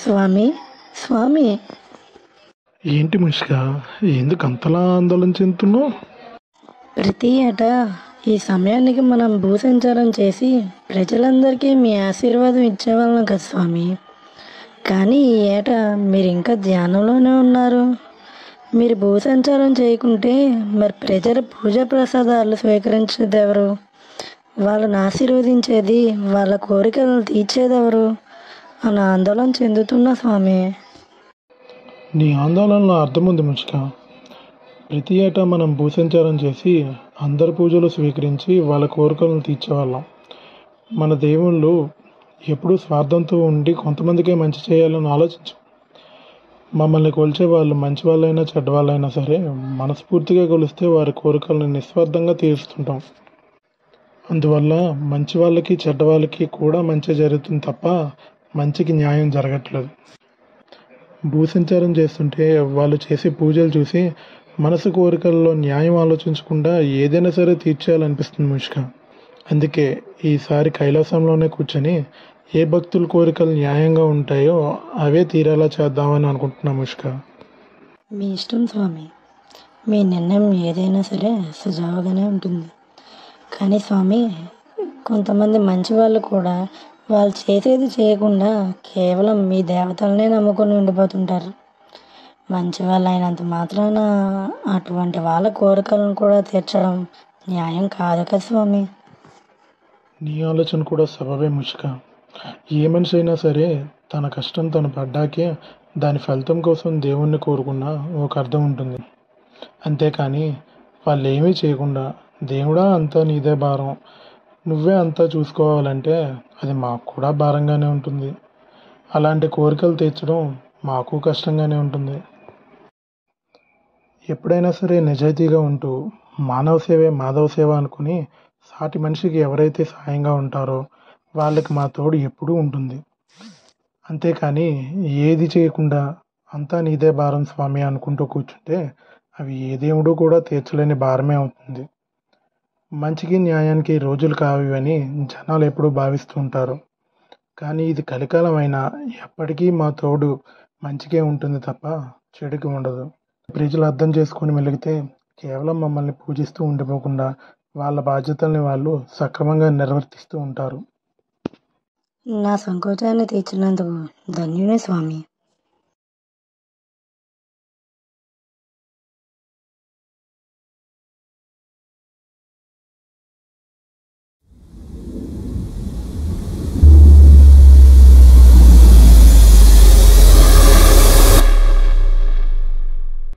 స్వామి, స్వామి, ఏంటి ముష్క, ఎందుకు అంతలా ఆందోళన చెందుతున్నావు? ప్రతి ఏటా ఈ సమయానికి మనం భూసంచారం చేసి ప్రజలందరికీ మీ ఆశీర్వాదం ఇచ్చేవాళ్ళం కదా స్వామి. కానీ ఈ ఏటా మీరు ఇంకా ధ్యానంలోనే ఉన్నారు. మీరు భూసంచారం చేయకుంటే మరి ప్రజల పూజా ప్రసాదాలు స్వీకరించేది ఎవరు? వాళ్ళని ఆశీర్వదించేది, వాళ్ళ కోరికలను తీర్చేది ఎవరు అని ఆందోళన చెందుతున్నా స్వామి. నీ ఆందోళనలో అర్థం ఉంది ముష్క. ప్రతి ఏటా మనం భూసంచారం చేసి అందరి పూజలు స్వీకరించి వాళ్ళ కోరికలను తీర్చేవాళ్ళం. మన దేవుళ్ళు ఎప్పుడూ స్వార్థంతో ఉండి కొంతమందికే మంచి చేయాలని ఆలోచించు. మమ్మల్ని కొలిచే వాళ్ళు మంచి వాళ్ళైనా చెడ్డవాళ్ళైనా సరే మనస్ఫూర్తిగా కొలిస్తే వారి కోరికలను నిస్వార్థంగా తీరుస్తుంటాం. అందువల్ల మంచి వాళ్ళకి చెడ్డ వాళ్ళకి కూడా మంచి జరుగుతుంది తప్ప మంచికి న్యాయం జరగట్లేదు. భూసంచారం చేస్తుంటే వాళ్ళు చేసే పూజలు చూసి మనసు కోరికల్లో న్యాయం ఆలోచించకుండా ఏదైనా సరే తీర్చేయాలనిపిస్తుంది ముష్క. అందుకే ఈసారి కైలాసంలోనే కూర్చొని ఏ భక్తుల కోరికలు న్యాయంగా ఉంటాయో అవే తీరేలా చేద్దామని అనుకుంటున్నా ముష్క. మీ ఇష్టం స్వామి, మీ నిర్ణయం ఏదైనా సరే సజావుగానే ఉంటుంది. కానీ స్వామి, కొంతమంది మంచి వాళ్ళు కూడా వాళ్ళు చేసేది చేయకుండా కేవలం మీ దేవతలనే నమ్ముకొని ఉండిపోతుంటారు. మంచి వాళ్ళు అయినంత మాత్రాన అటువంటి వాళ్ళ కోరికలను కూడా తీర్చడం న్యాయం కాదు కదా స్వామి. నీ ఆలోచన కూడా సబబే ముష్క. ఏ మనిషి అయినా సరే తన కష్టం తను పడ్డాకే దాని ఫలితం కోసం దేవుణ్ణి కోరుకున్న ఒక అర్థం ఉంటుంది. అంతేకాని వాళ్ళు ఏమీ చేయకుండా దేవుడా అంతా నీదే భారం, నువ్వే అంతా చూసుకోవాలంటే అది మాకు కూడా భారంగానే ఉంటుంది. అలాంటి కోరికలు తీర్చడం మాకు కష్టంగానే ఉంటుంది. ఎప్పుడైనా సరే నిజాయితీగా ఉంటూ మానవ సేవే మాధవ సేవ అనుకుని సాటి మనిషికి ఎవరైతే సాయంగా ఉంటారో వాళ్ళకి మా తోడు ఎప్పుడూ ఉంటుంది. అంతేకాని ఏది చేయకుండా అంతా నీదే భారం స్వామి అనుకుంటూ కూర్చుంటే అవి ఏ దేవుడు కూడా తీర్చలేని భారమే అవుతుంది. మంచికి న్యాయానికి రోజులు కావని జనాలు ఎప్పుడూ భావిస్తూ ఉంటారు. కానీ ఇది కలికాలం అయినా ఎప్పటికీ మా తోడు మంచికే ఉంటుంది తప్ప చెడుకి ఉండదు. ప్రజలు అర్థం చేసుకొని మెలిగితే కేవలం మమ్మల్ని పూజిస్తూ ఉండిపోకుండా వాళ్ళ బాధ్యతల్ని వాళ్ళు సక్రమంగా నిర్వర్తిస్తూ ఉంటారు. నా సంకోచాన్ని తీర్చినందుకు ధన్యునే స్వామి.